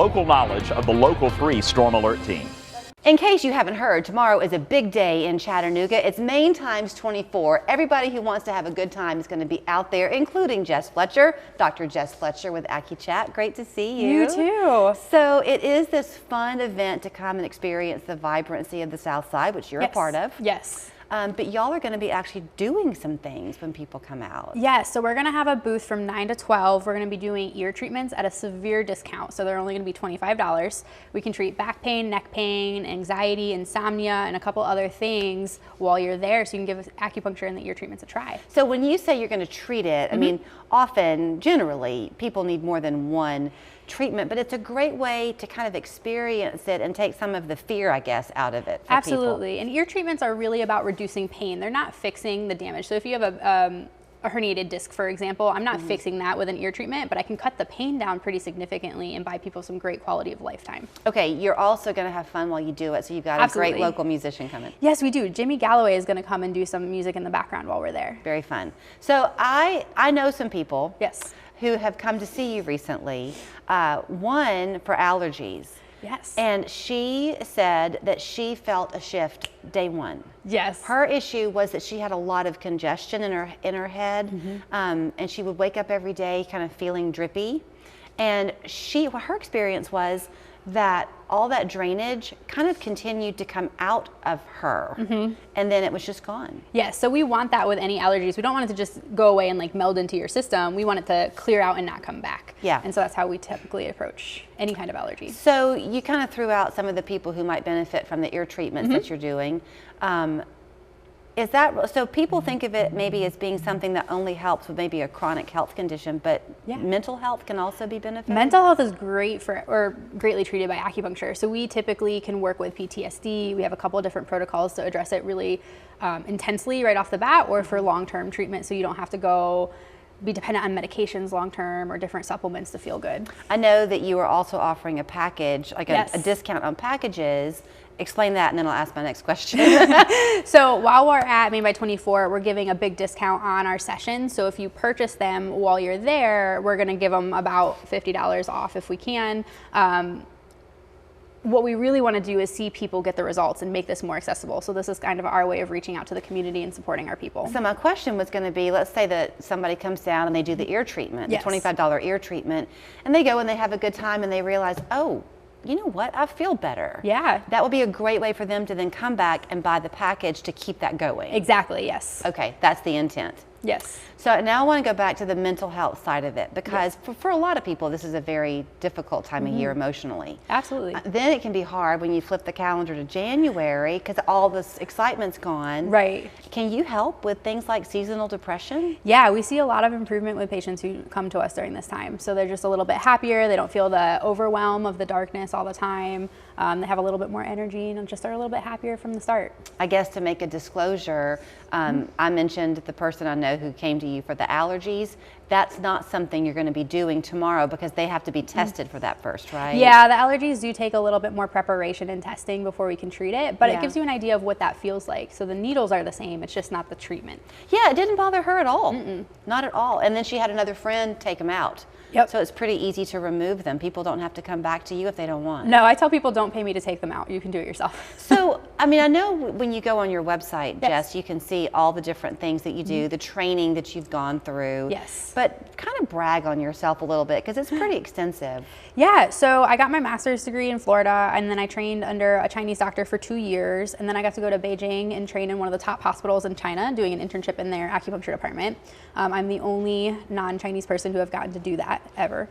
Local knowledge of the Local 3 Storm Alert Team. In case you haven't heard, tomorrow is a big day in Chattanooga. It's Main times 24. Everybody who wants to have a good time is going to be out there, including Jes Fletcher, Dr. Jes Fletcher with Acu Chatt. Great to see you. You too. So it is this fun event to come and experience the vibrancy of the South Side, which you're a part of. Yes. But y'all are going to be actually doing some things when people come out. Yes, so we're going to have a booth from 9 to 12. We're going to be doing ear treatments at a severe discount. So they're only going to be $25. We can treat back pain, neck pain, anxiety, insomnia, and a couple other things while you're there. So you can give acupuncture and the ear treatments a try. So when you say you're going to treat it, I mean, often, generally, people need more than one treatment, but it's a great way to kind of experience it and take some of the fear, I guess, out of it for Absolutely. people. And ear treatments are really about reducing pain. They're not fixing the damage. So if you have a herniated disc, for example, I'm not fixing that with an ear treatment, but I can cut the pain down pretty significantly and buy people some great quality of life time. Okay, you're also going to have fun while you do it, so you've got a great local musician coming. Yes, we do. Jimmy Galloway is going to come and do some music in the background while we're there. Very fun. So I know some people who have come to see you recently, one for allergies. Yes. And she said that she felt a shift day one. Yes. Her issue was that she had a lot of congestion in her head, and she would wake up every day kind of feeling drippy. And her experience was that all that drainage kind of continued to come out of her, and then it was just gone. Yes, so we want that with any allergies. We don't want it to just go away and like meld into your system. We want it to clear out and not come back. Yeah. And so that's how we typically approach any kind of allergy. So you kind of threw out some of the people who might benefit from the ear treatments that you're doing. Is that so? People think of it maybe as being something that only helps with maybe a chronic health condition, but mental health can also be benefited. Mental health is great or greatly treated by acupuncture. So we typically can work with PTSD. We have a couple of different protocols to address it really intensely right off the bat, or for long-term treatment, so you don't have to be dependent on medications long-term or different supplements to feel good. I know that you are also offering a package, like a discount on packages. Explain that, and then I'll ask my next question. So while we're at Made by 24, we're giving a big discount on our sessions. So if you purchase them while you're there, we're going to give them about $50 off if we can. What we really want to do is see people get the results and make this more accessible. So this is kind of our way of reaching out to the community and supporting our people. So my question was going to be, let's say that somebody comes down and they do the ear treatment, the $25 ear treatment, and they go and they have a good time and they realize, oh, you know what, I feel better. Yeah. That would be a great way for them to then come back and buy the package to keep that going. Exactly, yes. Okay, that's the intent. Yes. So now I want to go back to the mental health side of it, because for a lot of people, this is a very difficult time of year emotionally. Absolutely. Then it can be hard when you flip the calendar to January because all this excitement's gone. Right. Can you help with things like seasonal depression? Yeah, we see a lot of improvement with patients who come to us during this time. So they're just a little bit happier. They don't feel the overwhelm of the darkness all the time. They have a little bit more energy and just are a little bit happier from the start. I guess to make a disclosure, I mentioned the person I know who came to you for the allergies. That's not something you're going to be doing tomorrow because they have to be tested for that first, right? Yeah, the allergies do take a little bit more preparation and testing before we can treat it, but it gives you an idea of what that feels like. So the needles are the same, it's just not the treatment. Yeah, it didn't bother her at all. Not at all. And then she had another friend take them out. Yep. So it's pretty easy to remove them. People don't have to come back to you if they don't want. No, I tell people don't pay me to take them out. You can do it yourself. So, I mean, I know when you go on your website, Jes, you can see all the different things that you do, the training that you've gone through. Yes. But kind of brag on yourself a little bit because it's pretty extensive. Yeah, so I got my master's degree in Florida, and then I trained under a Chinese doctor for 2 years, and then I got to go to Beijing and train in one of the top hospitals in China, doing an internship in their acupuncture department. I'm the only non-Chinese person who have gotten to do that ever.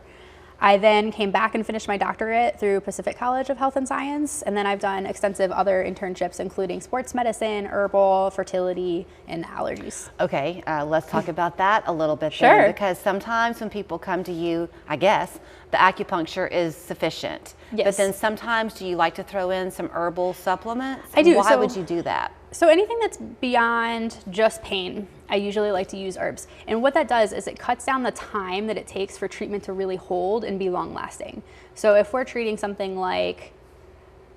I then came back and finished my doctorate through Pacific College of Health and Science, and then I've done extensive other internships, including sports medicine, herbal, fertility, and allergies. Okay, let's talk about that a little bit then, because sometimes when people come to you, I guess, the acupuncture is sufficient. Yes. But then sometimes do you like to throw in some herbal supplements? I do. Why would you do that? So anything that's beyond just pain, I usually like to use herbs. And what that does is it cuts down the time that it takes for treatment to really hold and be long lasting. So if we're treating something like,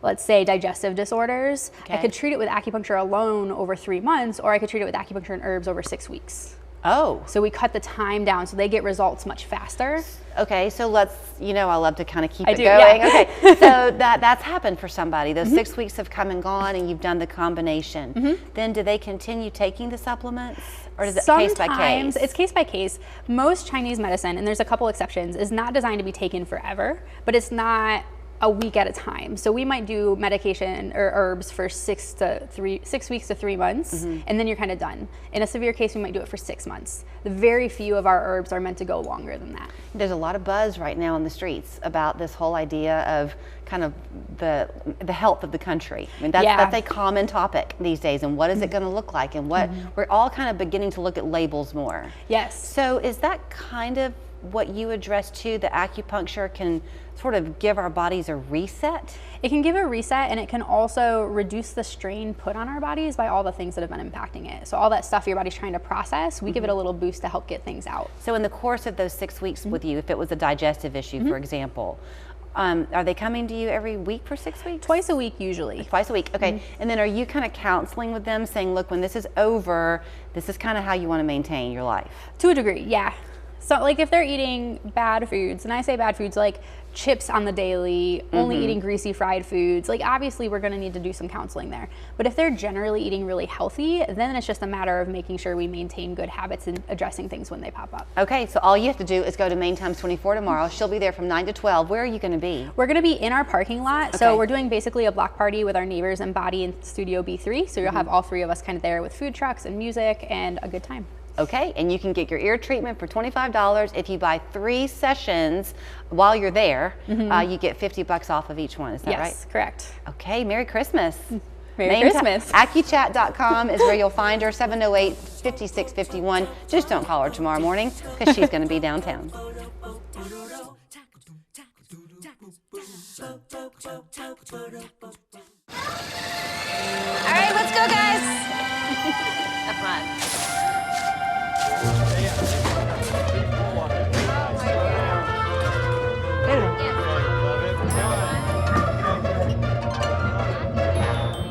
let's say, digestive disorders, I could treat it with acupuncture alone over 3 months, or I could treat it with acupuncture and herbs over 6 weeks. Oh. So we cut the time down so they get results much faster. Okay, so let's, I love to kind of keep it do, going. yeah. Okay, so that's happened for somebody. Those 6 weeks have come and gone and you've done the combination. Then do they continue taking the supplements, or is it case by case? Sometimes it's case by case. Most Chinese medicine, and there's a couple exceptions, is not designed to be taken forever, but it's not a week at a time. So we might do medication or herbs for 6 weeks to 3 months, and then you're kind of done. In a severe case, we might do it for 6 months. The very few of our herbs are meant to go longer than that. There's a lot of buzz right now in the streets about this whole idea of kind of the health of the country. I mean, that's a common topic these days, and what is it going to look like, and what we're all kind of beginning to look at labels more. Yes. So is that kind of what you address too, that acupuncture can sort of give our bodies a reset? It can give a reset, and it can also reduce the strain put on our bodies by all the things that have been impacting it. So all that stuff your body's trying to process, we give it a little boost to help get things out. So in the course of those 6 weeks with you, if it was a digestive issue, for example, are they coming to you every week for 6 weeks? Twice a week usually. Twice a week, okay. And then are you kind of counseling with them, saying, look, when this is over, this is kind of how you want to maintain your life? To a degree, yeah. So like if they're eating bad foods, and I say bad foods like chips on the daily, only eating greasy fried foods, like obviously we're gonna need to do some counseling there. But if they're generally eating really healthy, then it's just a matter of making sure we maintain good habits and addressing things when they pop up. Okay, so all you have to do is go to Main Times 24 tomorrow. She'll be there from 9 to 12. Where are you gonna be? We're gonna be in our parking lot. So we're doing basically a block party with our neighbors and Body in Studio B3. So you'll have all 3 of us kind of there with food trucks and music and a good time. Okay, and you can get your ear treatment for $25. If you buy 3 sessions while you're there, you get $50 off of each one. Is that right? Yes, correct. Okay, Merry Christmas. Merry Christmas. acuchat.com is where you'll find her, 708-5651. Just don't call her tomorrow morning because she's going to be downtown. All right, let's go, guys. Have fun.